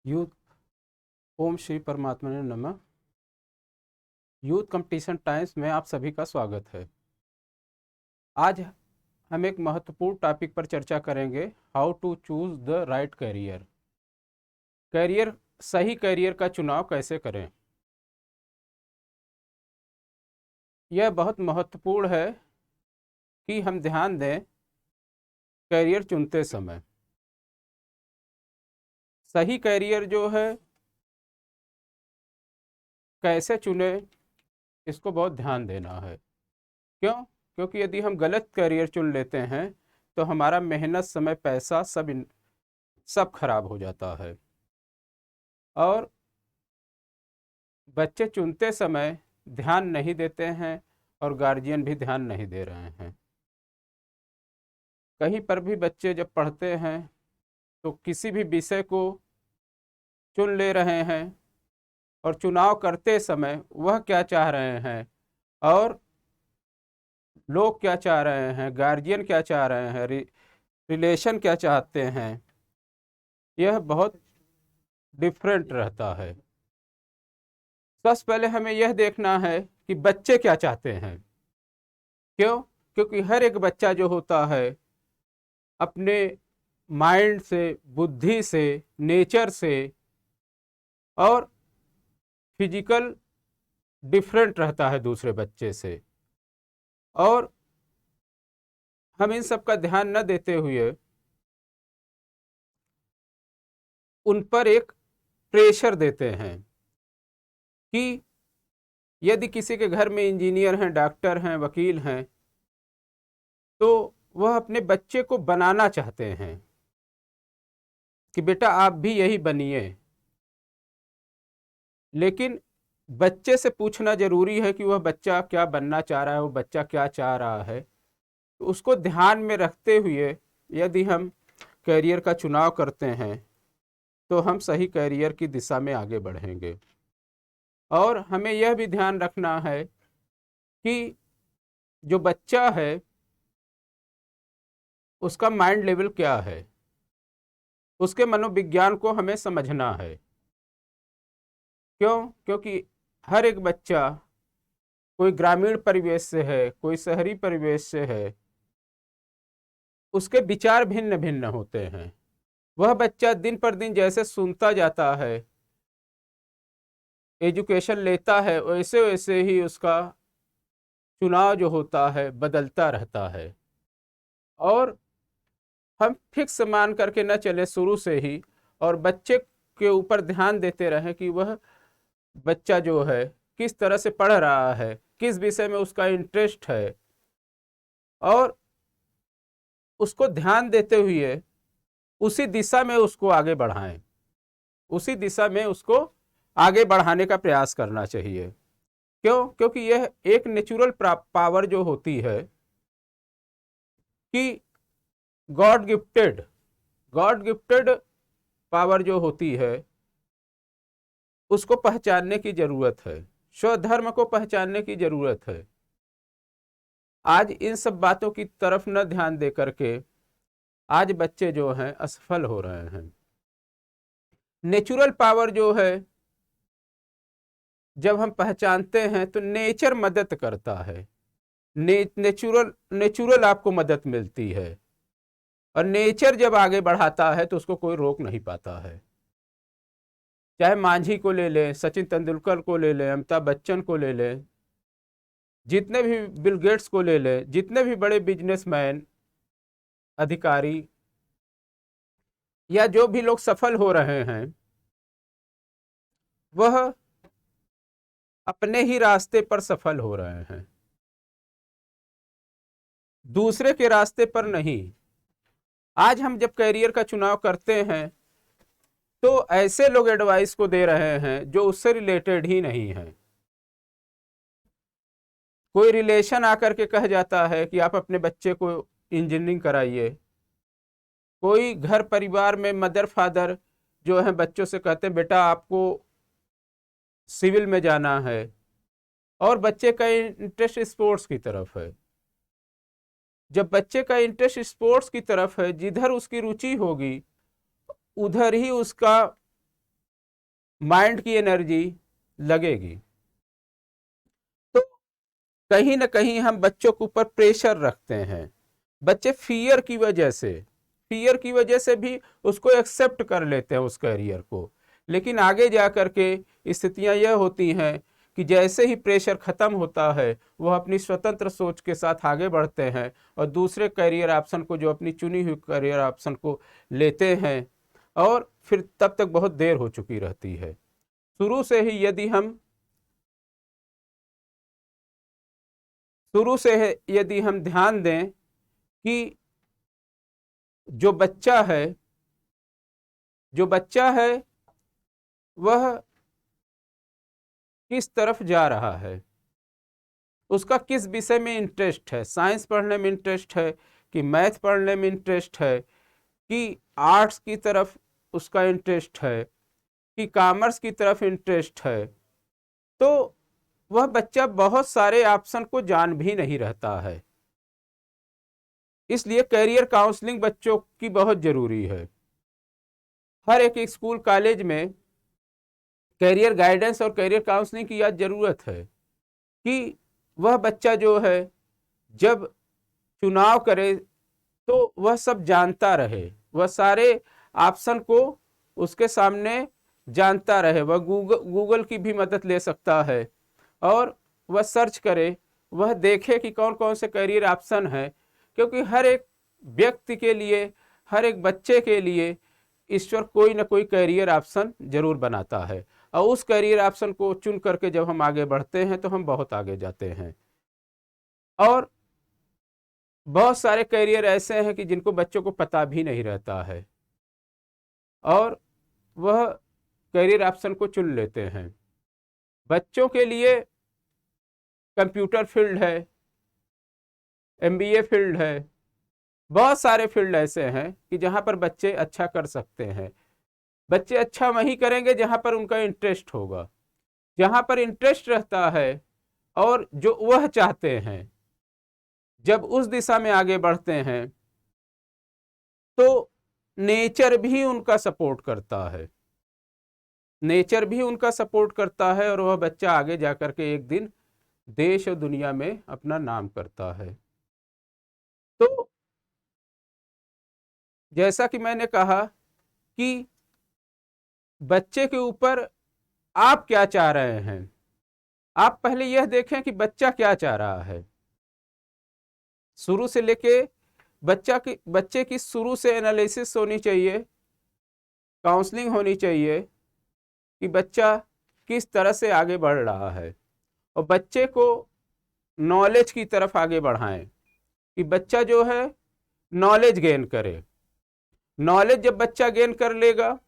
Youth ओम श्री परमात्मा ने नमः। यूथ कंपटीशन टाइम्स में आप सभी का स्वागत है। आज हम एक महत्वपूर्ण टॉपिक पर चर्चा करेंगे, how to choose the right career. सही करियर का चुनाव कैसे करें। यह बहुत महत्वपूर्ण है कि हम ध्यान दें करियर चुनते समय। सही करियर जो है कैसे चुने, इसको बहुत ध्यान देना है। क्यों? क्योंकि यदि हम गलत करियर चुन लेते हैं तो हमारा मेहनत, समय, पैसा सब खराब हो जाता है। और बच्चे चुनते समय ध्यान नहीं देते हैं और गार्जियन भी ध्यान नहीं दे रहे हैं। कहीं पर भी बच्चे जब पढ़ते हैं तो किसी भी विषय को चुन ले रहे हैं और चुनाव करते समय वह क्या चाह रहे हैं और लोग क्या चाह रहे हैं, गार्जियन क्या चाह रहे हैं, रिलेशन क्या चाहते हैं, यह बहुत डिफरेंट रहता है। सबसे पहले हमें यह देखना है कि बच्चे क्या चाहते हैं। क्यों? क्योंकि हर एक बच्चा जो होता है अपने माइंड से, बुद्धि से, नेचर से और फिजिकल डिफरेंट रहता है दूसरे बच्चे से। और हम इन सब का ध्यान न देते हुए उन पर एक प्रेशर देते हैं कि यदि किसी के घर में इंजीनियर हैं, डॉक्टर हैं, वकील हैं, तो वह अपने बच्चे को बनाना चाहते हैं कि बेटा आप भी यही बनिए। लेकिन बच्चे से पूछना जरूरी है कि वह बच्चा क्या बनना चाह रहा है, वो बच्चा क्या चाह रहा है। तो उसको ध्यान में रखते हुए यदि हम करियर का चुनाव करते हैं तो हम सही करियर की दिशा में आगे बढ़ेंगे। और हमें यह भी ध्यान रखना है कि जो बच्चा है उसका माइंड लेवल क्या है, उसके मनोविज्ञान को हमें समझना है। क्यों? क्योंकि हर एक बच्चा, कोई ग्रामीण परिवेश से है, कोई शहरी परिवेश से है, उसके विचार भिन्न भिन्न होते हैं। वह बच्चा दिन पर दिन जैसे सुनता जाता है, एजुकेशन लेता है, वैसे वैसे ही उसका चुनाव जो होता है बदलता रहता है। और हम फिक्स मान करके न चले शुरू से ही और बच्चे के ऊपर ध्यान देते रहें कि वह बच्चा जो है किस तरह से पढ़ रहा है, किस विषय में उसका इंटरेस्ट है, और उसको ध्यान देते हुए उसी दिशा में उसको आगे बढ़ाएं, उसी दिशा में उसको आगे बढ़ाने का प्रयास करना चाहिए। क्यों? क्योंकि यह एक नेचुरल पावर जो होती है कि गॉड गिफ्टेड पावर जो होती है उसको पहचानने की जरूरत है, स्वधर्म को पहचानने की जरूरत है। आज इन सब बातों की तरफ न ध्यान दे करके आज बच्चे जो हैं असफल हो रहे हैं। नेचुरल पावर जो है जब हम पहचानते हैं तो नेचर मदद करता है। नेचुरल आपको मदद मिलती है और नेचर जब आगे बढ़ाता है तो उसको कोई रोक नहीं पाता है। चाहे मांझी को ले लें, सचिन तेंदुलकर को ले लें, अमिताभ बच्चन को ले लें, जितने भी बिल गेट्स को ले लें, जितने भी बड़े बिजनेसमैन, अधिकारी या जो भी लोग सफल हो रहे हैं, वह अपने ही रास्ते पर सफल हो रहे हैं, दूसरे के रास्ते पर नहीं। आज हम जब करियर का चुनाव करते हैं तो ऐसे लोग एडवाइस को दे रहे हैं जो उससे रिलेटेड ही नहीं है। कोई रिलेशन आकर के कह जाता है कि आप अपने बच्चे को इंजीनियरिंग कराइए। कोई घर परिवार में मदर फादर जो है बच्चों से कहते हैं बेटा आपको सिविल में जाना है, और बच्चे का इंटरेस्ट स्पोर्ट्स की तरफ है। जब बच्चे का इंटरेस्ट स्पोर्ट्स की तरफ है, जिधर उसकी रुचि होगी उधर ही उसका माइंड की एनर्जी लगेगी। तो कहीं ना कहीं हम बच्चों के ऊपर प्रेशर रखते हैं। बच्चे फियर की वजह से भी उसको एक्सेप्ट कर लेते हैं उस करियर को। लेकिन आगे जा कर के स्थितियां यह होती हैं कि जैसे ही प्रेशर खत्म होता है वह अपनी स्वतंत्र सोच के साथ आगे बढ़ते हैं और दूसरे करियर ऑप्शन को, जो अपनी चुनी हुई करियर ऑप्शन को लेते हैं, और फिर तब तक बहुत देर हो चुकी रहती है। शुरू से यदि हम ध्यान दें कि जो बच्चा है वह किस तरफ जा रहा है, उसका किस विषय में इंटरेस्ट है, साइंस पढ़ने में इंटरेस्ट है कि मैथ पढ़ने में इंटरेस्ट है कि आर्ट्स की तरफ उसका इंटरेस्ट है कि कॉमर्स की तरफ इंटरेस्ट है, तो वह बच्चा बहुत सारे ऑप्शन को जान भी नहीं रहता है। इसलिए करियर काउंसलिंग बच्चों की बहुत जरूरी है। हर एक स्कूल कॉलेज में करियर गाइडेंस और करियर काउंसलिंग की यह जरूरत है कि वह बच्चा जो है जब चुनाव करे तो वह सब जानता रहे, वह सारे ऑप्शन को उसके सामने जानता रहे। वह गूगल की भी मदद ले सकता है और वह सर्च करे, वह देखे कि कौन कौन से करियर ऑप्शन है, क्योंकि हर एक व्यक्ति के लिए, हर एक बच्चे के लिए ईश्वर कोई ना कोई करियर ऑप्शन जरूर बनाता है और उस करियर ऑप्शन को चुन करके जब हम आगे बढ़ते हैं तो हम बहुत आगे जाते हैं। और बहुत सारे करियर ऐसे हैं कि जिनको बच्चों को पता भी नहीं रहता है और वह करियर ऑप्शन को चुन लेते हैं। बच्चों के लिए कंप्यूटर फील्ड है, एमबीए फील्ड है, बहुत सारे फील्ड ऐसे हैं कि जहां पर बच्चे अच्छा कर सकते हैं। बच्चे अच्छा वहीं करेंगे जहां पर उनका इंटरेस्ट होगा। जहां पर इंटरेस्ट रहता है और जो वह चाहते हैं, जब उस दिशा में आगे बढ़ते हैं तो नेचर भी उनका सपोर्ट करता है। नेचर भी उनका सपोर्ट करता है और वह बच्चा आगे जाकर के एक दिन देश और दुनिया में अपना नाम करता है। तो जैसा कि मैंने कहा कि बच्चे के ऊपर आप क्या चाह रहे हैं, आप पहले यह देखें कि बच्चा क्या चाह रहा है। शुरू से लेके बच्चे की शुरू से एनालिसिस होनी चाहिए, काउंसलिंग होनी चाहिए कि बच्चा किस तरह से आगे बढ़ रहा है और बच्चे को नॉलेज की तरफ आगे बढ़ाएं कि बच्चा जो है नॉलेज गेन करे। नॉलेज जब बच्चा गेन कर लेगा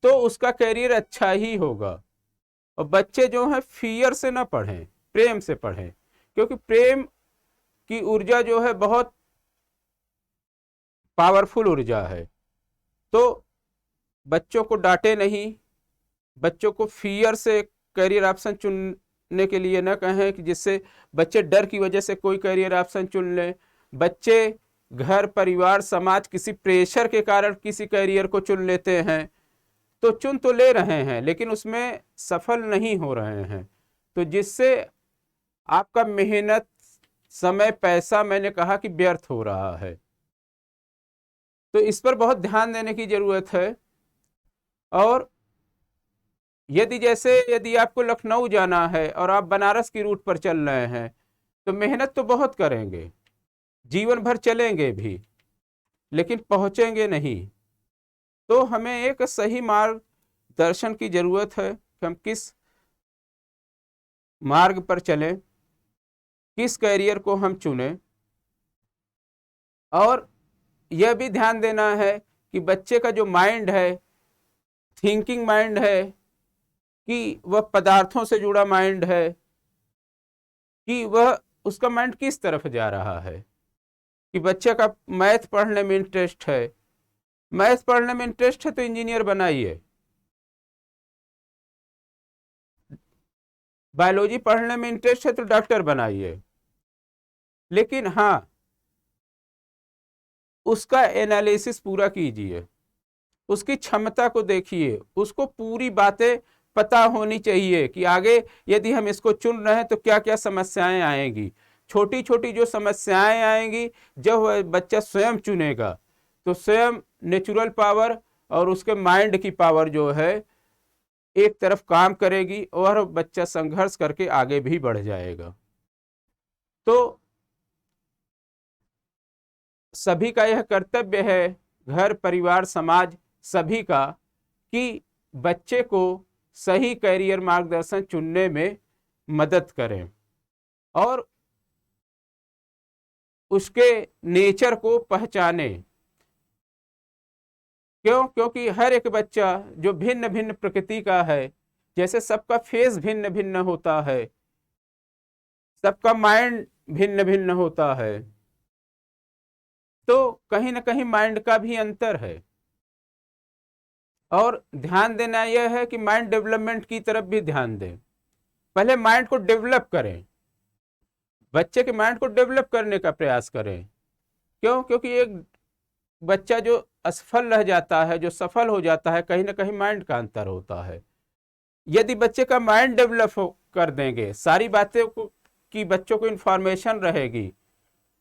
तो उसका करियर अच्छा ही होगा। और बच्चे जो हैं फियर से ना पढ़ें, प्रेम से पढ़ें, क्योंकि प्रेम की ऊर्जा जो है बहुत पावरफुल ऊर्जा है। तो बच्चों को डांटे नहीं, बच्चों को फियर से करियर ऑप्शन चुनने के लिए न कहें कि जिससे बच्चे डर की वजह से कोई करियर ऑप्शन चुन लें। बच्चे घर, परिवार, समाज किसी प्रेशर के कारण किसी करियर को चुन लेते हैं, तो चुन तो ले रहे हैं लेकिन उसमें सफल नहीं हो रहे हैं, तो जिससे आपका मेहनत, समय, पैसा, मैंने कहा कि व्यर्थ हो रहा है। तो इस पर बहुत ध्यान देने की जरूरत है। और यदि आपको लखनऊ जाना है और आप बनारस की रूट पर चल रहे हैं तो मेहनत तो बहुत करेंगे, जीवन भर चलेंगे भी, लेकिन पहुंचेंगे नहीं। तो हमें एक सही मार्गदर्शन की जरूरत है कि हम किस मार्ग पर चलें, किस कैरियर को हम चुनें। और यह भी ध्यान देना है कि बच्चे का जो माइंड है, थिंकिंग माइंड है, कि वह पदार्थों से जुड़ा माइंड है, कि वह उसका माइंड किस तरफ जा रहा है। कि बच्चे का मैथ पढ़ने में इंटरेस्ट है, मैथ पढ़ने में इंटरेस्ट है तो इंजीनियर बनाइए, बायोलॉजी पढ़ने में इंटरेस्ट है तो डॉक्टर बनाइए, लेकिन हाँ उसका एनालिसिस पूरा कीजिए। उसकी क्षमता को देखिए, उसको पूरी बातें पता होनी चाहिए कि आगे यदि हम इसको चुन रहे हैं तो क्या क्या समस्याएं आएंगी। छोटी छोटी जो समस्याएं आएंगी, जब वह बच्चा स्वयं चुनेगा तो स्वयं नेचुरल पावर और उसके माइंड की पावर जो है एक तरफ काम करेगी और बच्चा संघर्ष करके आगे भी बढ़ जाएगा। तो सभी का यह कर्तव्य है, घर परिवार समाज सभी का, कि बच्चे को सही करियर मार्गदर्शन चुनने में मदद करें और उसके नेचर को पहचाने। क्यों? क्योंकि हर एक बच्चा जो भिन्न भिन्न प्रकृति का है, जैसे सबका फेस भिन्न भिन्न होता है, सबका माइंड भिन्न भिन्न होता है, तो कहीं ना कहीं माइंड का भी अंतर है। और ध्यान देना यह है कि माइंड डेवलपमेंट की तरफ भी ध्यान दें। पहले माइंड को डेवलप करें, बच्चे के माइंड को डेवलप करने का प्रयास करें। क्यों? क्योंकि एक बच्चा जो असफल रह जाता है, जो सफल हो जाता है, कहीं ना कहीं माइंड का अंतर होता है। यदि बच्चे का माइंड डेवलप कर देंगे, सारी बातें की बच्चों को इंफॉर्मेशन रहेगी,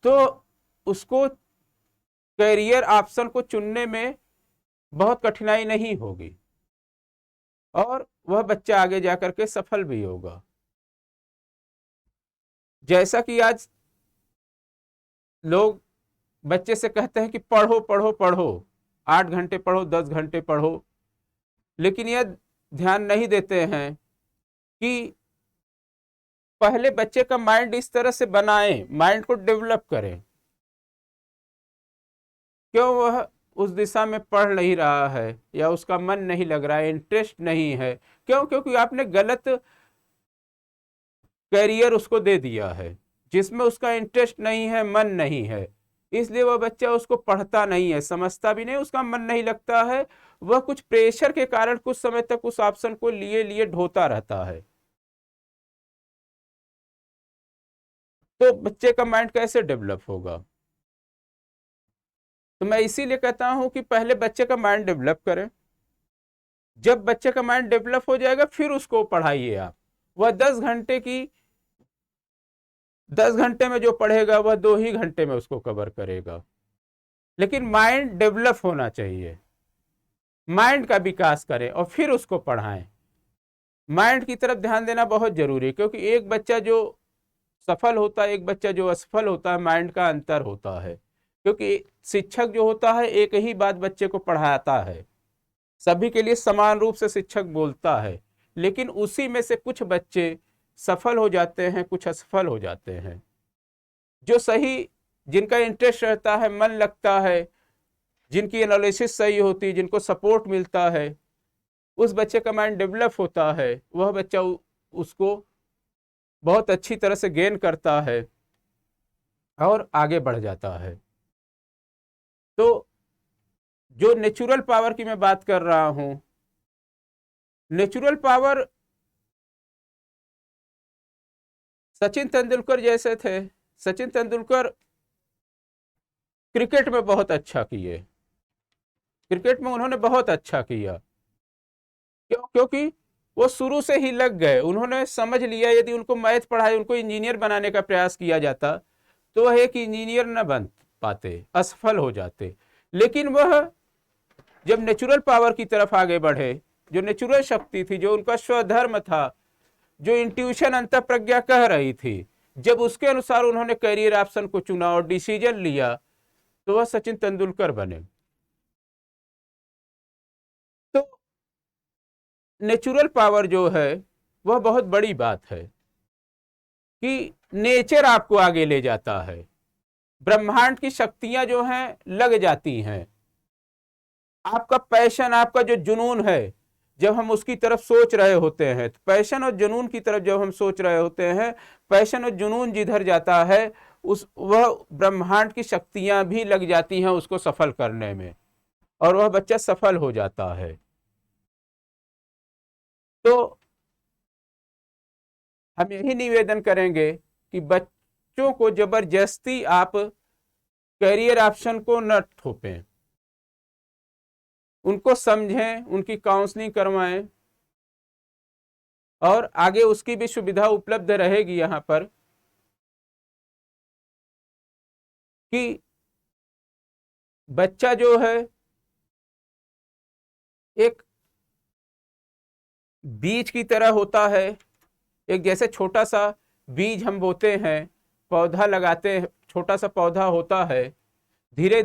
तो उसको करियर ऑप्शन को चुनने में बहुत कठिनाई नहीं होगी और वह बच्चा आगे जाकर के सफल भी होगा। जैसा कि आज लोग बच्चे से कहते हैं कि पढ़ो पढ़ो पढ़ो, 8 घंटे पढ़ो, 10 घंटे पढ़ो, लेकिन यह ध्यान नहीं देते हैं कि पहले बच्चे का माइंड इस तरह से बनाएं, माइंड को डेवलप करें। क्यों वह उस दिशा में पढ़ नहीं रहा है या उसका मन नहीं लग रहा है, इंटरेस्ट नहीं है? क्यों? क्योंकि आपने गलत करियर उसको दे दिया है जिसमें उसका इंटरेस्ट नहीं है, मन नहीं है। इसलिए वह बच्चा उसको पढ़ता नहीं है, समझता भी नहीं, उसका मन नहीं लगता है। वह कुछ प्रेशर के कारण कुछ समय तक उस ऑप्शन को लिए लिए ढोता रहता है। तो बच्चे का माइंड कैसे डेवलप होगा? तो मैं इसीलिए कहता हूं कि पहले बच्चे का माइंड डेवलप करें। जब बच्चे का माइंड डेवलप हो जाएगा फिर उसको पढ़ाइए आप। वह 10 घंटे में जो पढ़ेगा वह 2 ही घंटे में उसको कवर करेगा। लेकिन माइंड डेवलप होना चाहिए, माइंड का विकास करें और फिर उसको पढ़ाएं। माइंड की तरफ ध्यान देना बहुत जरूरी है, क्योंकि एक बच्चा जो सफल होता है, एक बच्चा जो असफल होता है, माइंड का अंतर होता है। क्योंकि शिक्षक जो होता है एक ही बात बच्चे को पढ़ाता है, सभी के लिए समान रूप से शिक्षक बोलता है, लेकिन उसी में से कुछ बच्चे सफल हो जाते हैं, कुछ असफल हो जाते हैं। जो सही, जिनका इंटरेस्ट रहता है, मन लगता है, जिनकी एनालिसिस सही होती है, जिनको सपोर्ट मिलता है, उस बच्चे का माइंड डेवलप होता है। वह बच्चा उसको बहुत अच्छी तरह से गेन करता है और आगे बढ़ जाता है। तो जो नेचुरल पावर की मैं बात कर रहा हूं, नेचुरल पावर सचिन तेंदुलकर जैसे थे। सचिन तेंदुलकर क्रिकेट में बहुत अच्छा किए, क्रिकेट में उन्होंने बहुत अच्छा किया। क्यों? क्योंकि वो शुरू से ही लग गए, उन्होंने समझ लिया यदि उनको मैथ पढ़ाए, उनको इंजीनियर बनाने का प्रयास किया जाता तो वह एक इंजीनियर न बन पाते, असफल हो जाते। लेकिन वह जब नेचुरल पावर की तरफ आगे बढ़े, जो नेचुरल शक्ति थी, जो उनका स्वधर्म था, जो इंट्यूशन अंतर प्रज्ञा कह रही थी, जब उसके अनुसार उन्होंने करियर ऑप्शन को चुना और डिसीजन लिया, तो वह सचिन तेंदुलकर बने। तो नेचुरल पावर जो है वह बहुत बड़ी बात है कि नेचर आपको आगे ले जाता है, ब्रह्मांड की शक्तियां जो हैं लग जाती हैं। आपका पैशन, आपका जो जुनून है, जब हम उसकी तरफ सोच रहे होते हैं, तो पैशन और जुनून की तरफ जब हम सोच रहे होते हैं, पैशन और जुनून जिधर जाता है उस वह ब्रह्मांड की शक्तियां भी लग जाती हैं उसको सफल करने में, और वह बच्चा सफल हो जाता है। तो हम यही निवेदन करेंगे कि बच्चों को जबरदस्ती आप करियर ऑप्शन को न थोपें, उनको समझें, उनकी काउंसलिंग करवाएं और आगे उसकी भी सुविधा उपलब्ध रहेगी यहाँ पर कि बच्चा जो है एक बीज की तरह होता है। एक जैसे छोटा सा बीज हम बोते हैं, पौधा लगाते हैं, छोटा सा पौधा होता है, धीरे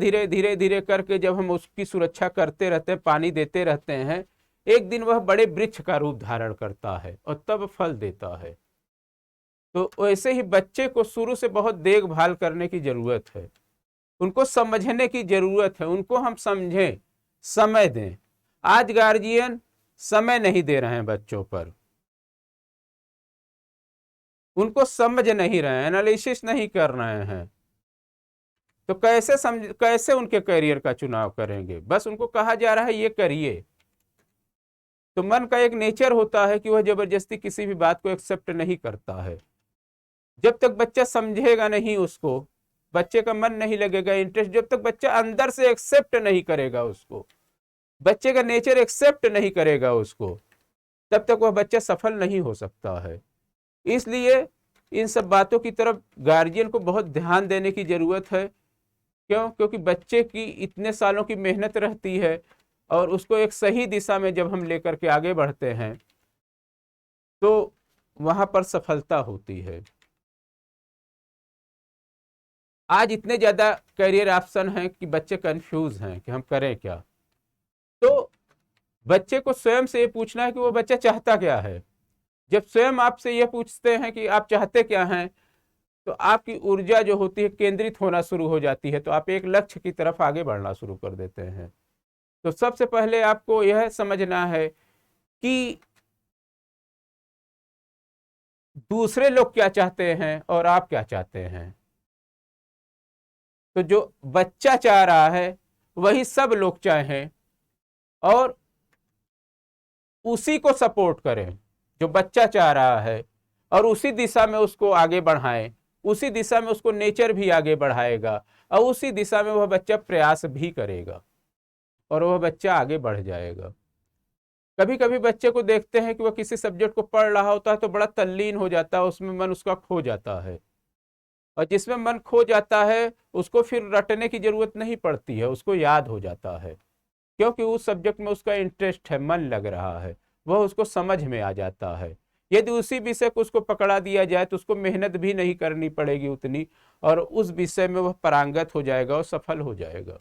धीरे करके जब हम उसकी सुरक्षा करते रहते हैं, पानी देते रहते हैं, एक दिन वह बड़े वृक्ष का रूप धारण करता है और तब फल देता है। तो वैसे ही बच्चे को शुरू से बहुत देखभाल करने की जरूरत है, उनको समझने की जरूरत है, उनको हम समझें, समय दें। आज गार्जियन समय नहीं दे रहे हैं बच्चों पर, उनको समझ नहीं रहे हैं, एनालिसिस नहीं कर रहे हैं। तो कैसे उनके करियर का चुनाव करेंगे? बस उनको कहा जा रहा है ये करिए। तो मन का एक नेचर होता है कि वह जबरदस्ती किसी भी बात को एक्सेप्ट नहीं करता है। जब तक बच्चा समझेगा नहीं, उसको बच्चे का मन नहीं लगेगा, इंटरेस्ट, जब तक बच्चा अंदर से एक्सेप्ट नहीं करेगा, उसको बच्चे का नेचर एक्सेप्ट नहीं करेगा उसको, तब तक वह बच्चा सफल नहीं हो सकता है। इसलिए इन सब बातों की तरफ गार्जियन को बहुत ध्यान देने की जरूरत है। क्यों? क्योंकि बच्चे की इतने सालों की मेहनत रहती है और उसको एक सही दिशा में जब हम लेकर के आगे बढ़ते हैं तो वहां पर सफलता होती है। आज इतने ज्यादा करियर ऑप्शन हैं कि बच्चे कंफ्यूज हैं कि हम करें क्या। तो बच्चे को स्वयं से ये पूछना है कि वो बच्चा चाहता क्या है। जब स्वयं आपसे ये पूछते हैं कि आप चाहते क्या हैं, तो आपकी ऊर्जा जो होती है केंद्रित होना शुरू हो जाती है, तो आप एक लक्ष्य की तरफ आगे बढ़ना शुरू कर देते हैं। तो सबसे पहले आपको यह समझना है कि दूसरे लोग क्या चाहते हैं और आप क्या चाहते हैं। तो जो बच्चा चाह रहा है वही सब लोग चाहें और उसी को सपोर्ट करें जो बच्चा चाह रहा है, और उसी दिशा में उसको आगे बढ़ाएं। उसी दिशा में उसको नेचर भी आगे बढ़ाएगा और उसी दिशा में वह बच्चा प्रयास भी करेगा और वह बच्चा आगे बढ़ जाएगा। कभी कभी बच्चे को देखते हैं कि वह किसी सब्जेक्ट को पढ़ रहा होता है तो बड़ा तल्लीन हो जाता है, उसमें मन उसका खो जाता है, और जिसमें मन खो जाता है उसको फिर रटने की जरूरत नहीं पड़ती है, उसको याद हो जाता है, क्योंकि उस सब्जेक्ट में उसका इंटरेस्ट है, मन लग रहा है, वह उसको समझ में आ जाता है। यदि उसी विषय को उसको पकड़ा दिया जाए तो उसको मेहनत भी नहीं करनी पड़ेगी उतनी, और उस विषय में वह पारंगत हो जाएगा और सफल हो जाएगा।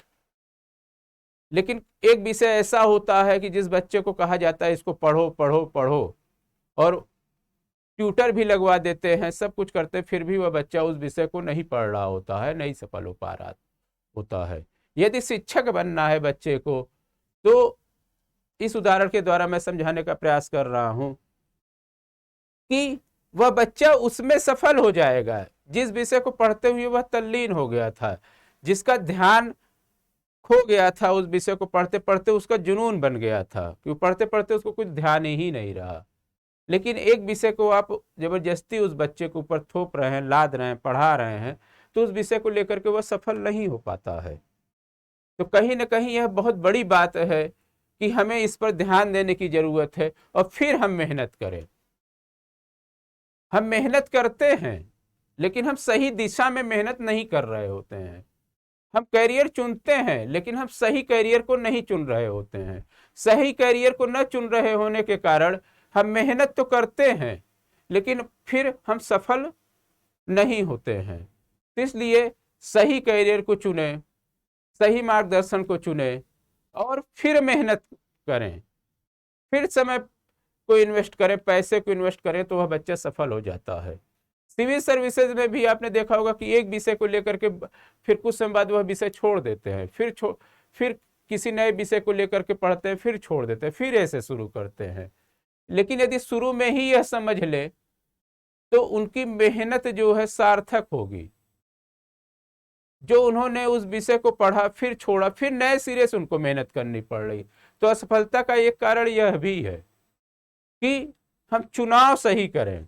लेकिन एक विषय ऐसा होता है कि जिस बच्चे को कहा जाता है इसको पढ़ो पढ़ो पढ़ो, और ट्यूटर भी लगवा देते हैं, सब कुछ करते हैं, फिर भी वह बच्चा उस विषय को नहीं पढ़ रहा होता है, नहीं सफल हो पा रहा होता है। यदि शिक्षक बनना है बच्चे को, तो इस उदाहरण के द्वारा मैं समझाने का प्रयास कर रहा हूं कि वह बच्चा उसमें सफल हो जाएगा जिस विषय को पढ़ते हुए वह तल्लीन हो गया था, जिसका ध्यान खो गया था, उस विषय को पढ़ते पढ़ते उसका जुनून बन गया था कि पढ़ते पढ़ते उसको कुछ ध्यान ही नहीं रहा। लेकिन एक विषय को आप जबरदस्ती उस बच्चे के ऊपर थोप रहे हैं, लाद रहे हैं, पढ़ा रहे हैं, तो उस विषय को लेकर के वह सफल नहीं हो पाता है। तो कहीं ना कहीं यह बहुत बड़ी बात है कि हमें इस पर ध्यान देने की जरूरत है और फिर हम मेहनत करें। हम मेहनत करते हैं लेकिन हम सही दिशा में मेहनत नहीं कर रहे होते हैं। हम करियर चुनते हैं लेकिन हम सही करियर को नहीं चुन रहे होते हैं। सही करियर को न चुन रहे होने के कारण हम मेहनत तो करते हैं लेकिन फिर हम सफल नहीं होते हैं। इसलिए सही करियर को चुने, सही मार्गदर्शन को चुने और फिर मेहनत करें, फिर समय को इन्वेस्ट करें, पैसे को इन्वेस्ट करें, तो वह बच्चा सफल हो जाता है। सिविल सर्विसेज में भी आपने देखा होगा कि एक विषय को लेकर के फिर कुछ समय बाद वह विषय छोड़ देते हैं, फिर किसी नए विषय को लेकर के पढ़ते हैं, फिर छोड़ देते हैं, फिर ऐसे शुरू करते हैं। लेकिन यदि शुरू में ही यह समझ ले तो उनकी मेहनत जो है सार्थक होगी। जो उन्होंने उस विषय को पढ़ा फिर छोड़ा, फिर नए सिरे से उनको मेहनत करनी पड़ रही। तो असफलता का एक कारण यह भी है कि हम चुनाव सही करें,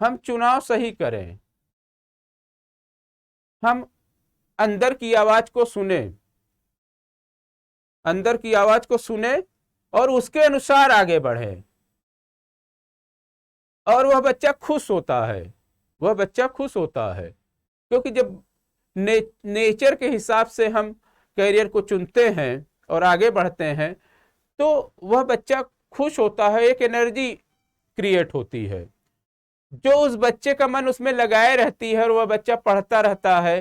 हम चुनाव सही करें, हम अंदर की आवाज को सुने, अंदर की आवाज को सुने और उसके अनुसार आगे बढ़े, और वह बच्चा खुश होता है, वह बच्चा खुश होता है। क्योंकि जब नेचर के हिसाब से हम करियर को चुनते हैं और आगे बढ़ते हैं तो वह बच्चा खुश होता है, एक एनर्जी क्रिएट होती है जो उस बच्चे का मन उसमें लगाए रहती है, और वह बच्चा पढ़ता रहता है।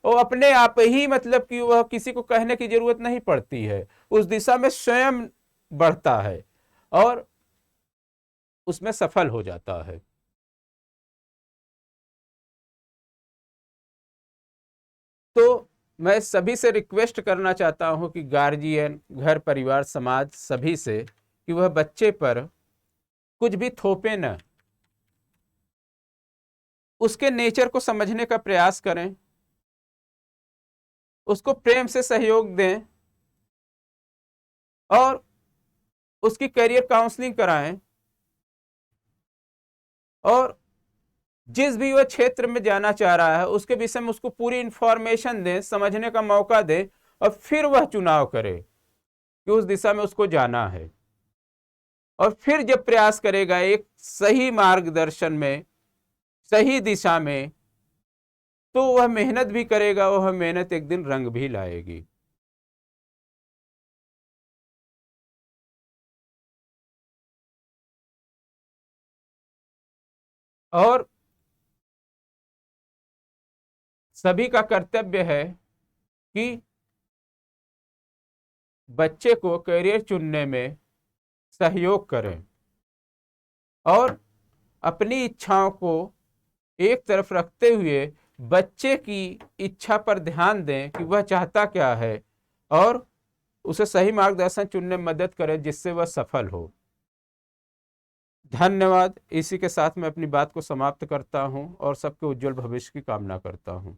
वो अपने आप ही, मतलब कि वह किसी को कहने की जरूरत नहीं पड़ती है, उस दिशा में स्वयं बढ़ता है और उसमें सफल हो जाता है। तो मैं सभी से रिक्वेस्ट करना चाहता हूं कि गार्जियन, घर परिवार, समाज, सभी से कि वह बच्चे पर कुछ भी थोपे न, उसके नेचर को समझने का प्रयास करें, उसको प्रेम से सहयोग दें और उसकी करियर काउंसलिंग कराएं, और जिस भी वह क्षेत्र में जाना चाह रहा है उसके विषय में उसको पूरी इंफॉर्मेशन दें, समझने का मौका दें, और फिर वह चुनाव करे कि उस दिशा में उसको जाना है। और फिर जब प्रयास करेगा एक सही मार्गदर्शन में, सही दिशा में, तो वह मेहनत भी करेगा, वह मेहनत एक दिन रंग भी लाएगी। और सभी का कर्तव्य है कि बच्चे को करियर चुनने में सहयोग करें और अपनी इच्छाओं को एक तरफ रखते हुए बच्चे की इच्छा पर ध्यान दें कि वह चाहता क्या है, और उसे सही मार्गदर्शन चुनने में मदद करें जिससे वह सफल हो। धन्यवाद। इसी के साथ मैं अपनी बात को समाप्त करता हूं और सबके उज्जवल भविष्य की कामना करता हूं।